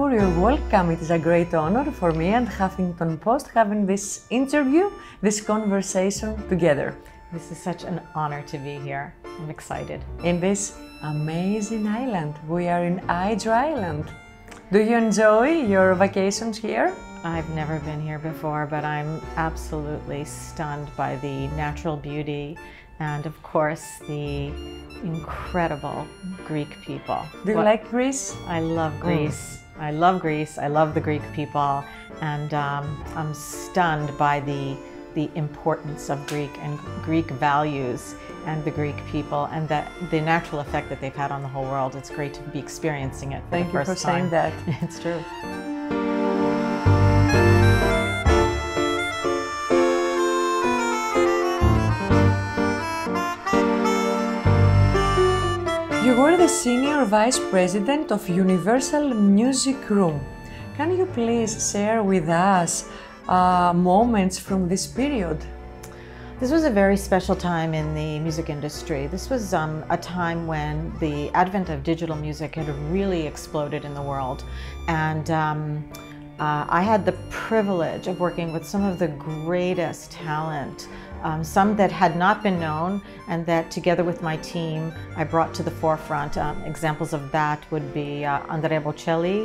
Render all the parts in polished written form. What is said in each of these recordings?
Μερκούριο, welcome. It is a great honor for me and Huffington Post having this interview, this conversation together. This is such an honor to be here. I'm excited. In this amazing island. We are in Hydra Island. Do you enjoy your vacations here? I've never been here before, but I'm absolutely stunned by the natural beauty and, of course, the incredible Greek people. Do you like Greece? I love Greece. I love Greece. I love the Greek people, and I'm stunned by the importance of Greek and Greek values and the Greek people and the natural effect that they've had on the whole world. It's great to be experiencing it for the first time. Thank you for saying that. It's true. You were the Senior Vice President of Universal Music Room. Can you please share with us moments from this period? This was a very special time in the music industry. This was a time when the advent of digital music had really exploded in the world. And I had the privilege of working with some of the greatest talent, some that had not been known and that together with my team I brought to the forefront. Examples of that would be Andrea Bocelli,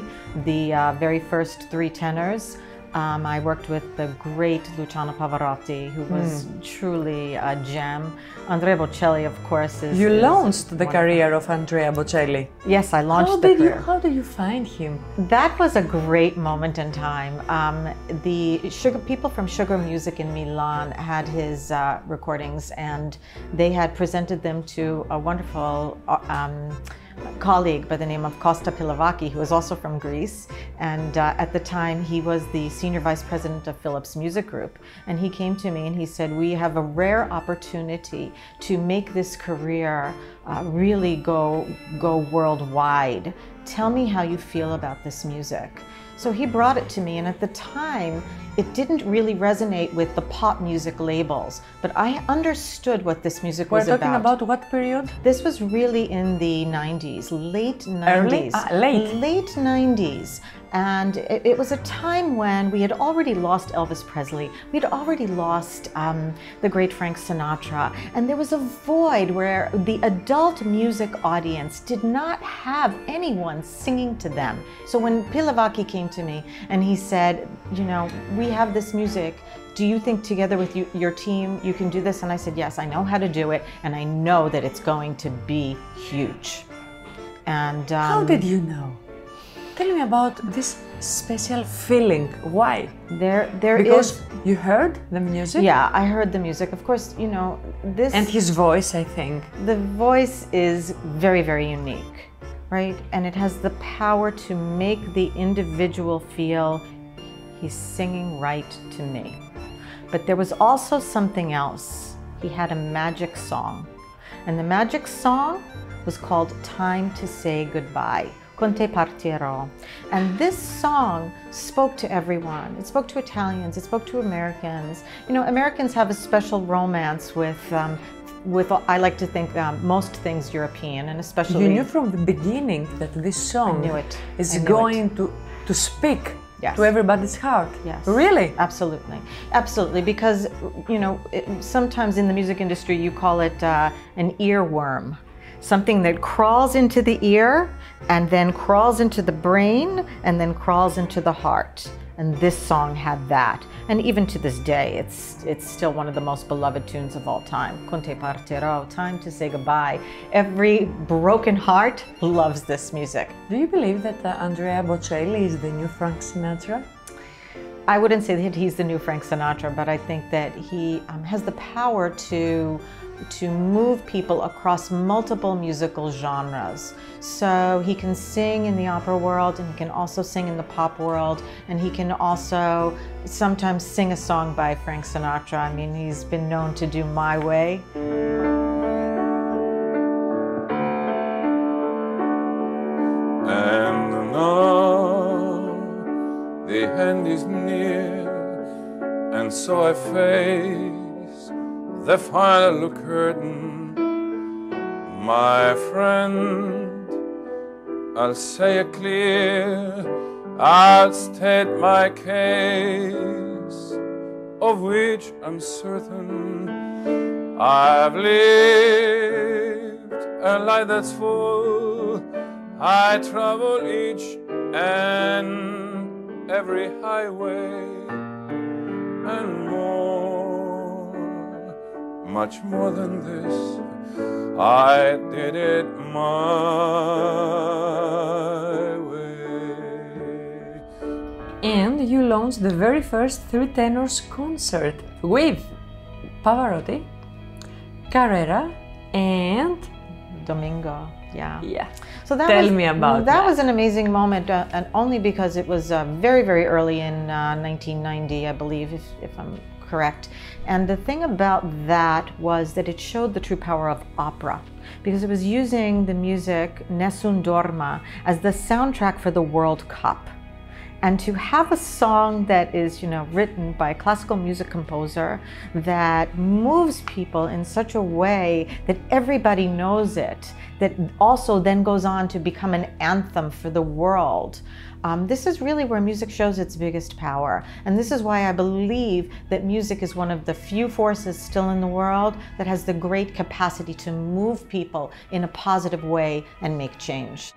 the very first three tenors. I worked with the great Luciano Pavarotti, who was truly a gem. Andrea Bocelli, of course, is... You launched the career of Andrea Bocelli. Yes, I launched the career. How did you find him? That was a great moment in time. The people from Sugar Music in Milan had his recordings, and they had presented them to a wonderful colleague by the name of Costa Pilavaki, who was also from Greece, and at the time he was the Senior Vice President of Philips Music Group, and he came to me and he said, we have a rare opportunity to make this career really go worldwide. Tell me how you feel about this music. So he brought it to me, and at the time it didn't really resonate with the pop music labels, but I understood what this music was about. We're talking about what period? This was really in the 90s, late 90s. Late 90s. And it was a time when we had already lost Elvis Presley, we had already lost the great Frank Sinatra, and there was a void where the adult music audience did not have anyone singing to them. So when Pilavaki came to me and he said, you know, we have this music, do you think together with your team you can do this? And I said, yes, I know how to do it, and I know that it's going to be huge. And how did you know? Tell me about this special feeling. Why? Because you heard the music? Yeah, I heard the music. Of course, you know, this... And his voice, I think. The voice is very, very unique, right? And it has the power to make the individual feel he's singing right to me. But there was also something else. He had a magic song. And the magic song was called Time to Say Goodbye. Con te partirò. And this song spoke to everyone. It spoke to Italians, it spoke to Americans. You know, Americans have a special romance with I like to think, most things European, and especially... You knew from the beginning that this song is going to speak to everybody's heart. Yes. Really? Absolutely. Absolutely, because, you know, sometimes in the music industry you call it an earworm. Something that crawls into the ear and then crawls into the brain and then crawls into the heart. And this song had that. And even to this day, it's still one of the most beloved tunes of all time. Con te partirò, time to say goodbye. Every broken heart loves this music. Do you believe that Andrea Bocelli is the new Frank Sinatra? I wouldn't say that he's the new Frank Sinatra, but I think that he has the power to move people across multiple musical genres. So he can sing in the opera world, and he can also sing in the pop world, and he can also sometimes sing a song by Frank Sinatra. I mean, he's been known to do My Way. And now the end is near, and so I face the final curtain. My friend, I'll say it clear, I'll state my case, of which I'm certain. I've lived a life that's full. I travel each and every highway and more, much more than this. I did it my way. And you launched the very first three tenors concert with Pavarotti, Carrera, and Domingo. Yeah. So Tell me about that. That was an amazing moment, and only because it was very, very early in 1990, I believe, if I'm correct. And the thing about that was that it showed the true power of opera, because it was using the music Nessun Dorma as the soundtrack for the World Cup. And to have a song that is, written by a classical music composer that moves people in such a way that everybody knows it, that also then goes on to become an anthem for the world. This is really where music shows its biggest power. And this is why I believe that music is one of the few forces still in the world that has the great capacity to move people in a positive way and make change.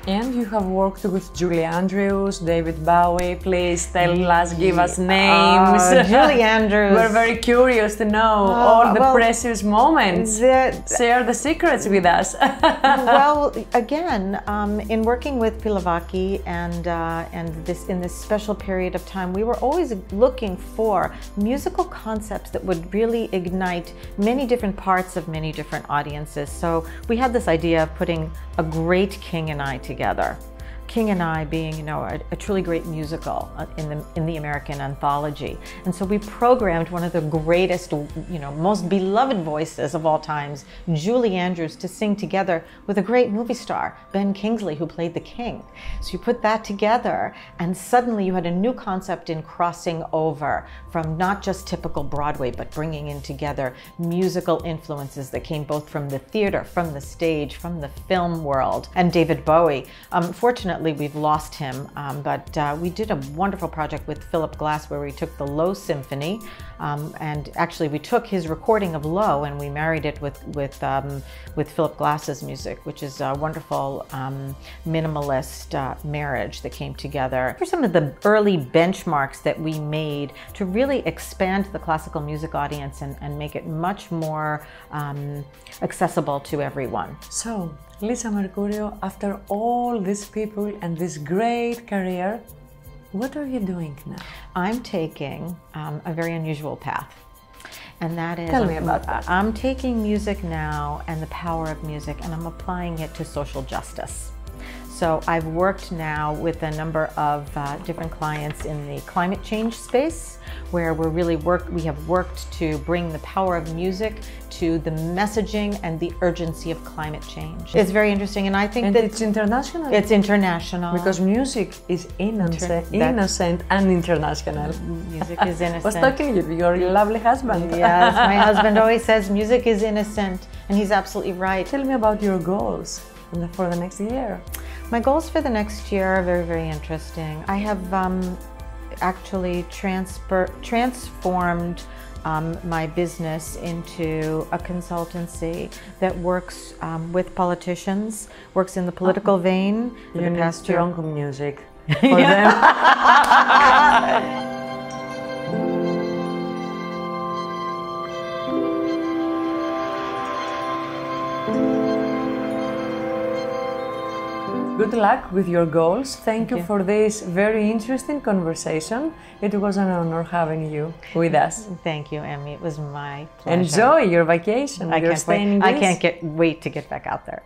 And you have worked with Julie Andrews, David Bowie. Please tell us, give us names. Julie Andrews. We're very curious to know all the precious moments. Share the secrets with us. Well, again, in working with Pilavaki and in this special period of time, we were always looking for musical concepts that would really ignite many different parts of many different audiences. So we had this idea of putting a great King and I together. King and I being, a truly great musical in the American anthology. And so we programmed one of the greatest, most beloved voices of all times, Julie Andrews, to sing together with a great movie star, Ben Kingsley, who played the King. So you put that together, and suddenly you had a new concept in crossing over from not just typical Broadway, but bringing in together musical influences that came both from the theater, from the stage, from the film world. And David Bowie, fortunately, we've lost him, but we did a wonderful project with Philip Glass where we took the Low Symphony, and actually we took his recording of Low and we married it with Philip Glass's music, which is a wonderful minimalist marriage that came together. These are some of the early benchmarks that we made to really expand the classical music audience and make it much more accessible to everyone. So, Lisa Mερκούριο, after all these people and this great career, what are you doing now? I'm taking a very unusual path. And that is, tell me about that. I'm taking music now and the power of music, and I'm applying it to social justice. So I've worked now with a number of different clients in the climate change space, where we have worked to bring the power of music to the messaging and the urgency of climate change. It's very interesting, and I think that it's international. It's international because music is innocent and international. Music is innocent. Was talking to your lovely husband. Yes, my husband always says music is innocent, and he's absolutely right. Tell me about your goals for the next year. My goals for the next year are very, very interesting. I have actually transformed my business into a consultancy that works with politicians, works in the political vein. You need strong music for them. Good luck with your goals. Thank you for this very interesting conversation. It was an honor having you with us. Thank you, Emmy. It was my pleasure. Enjoy your vacation. I can't wait to get back out there.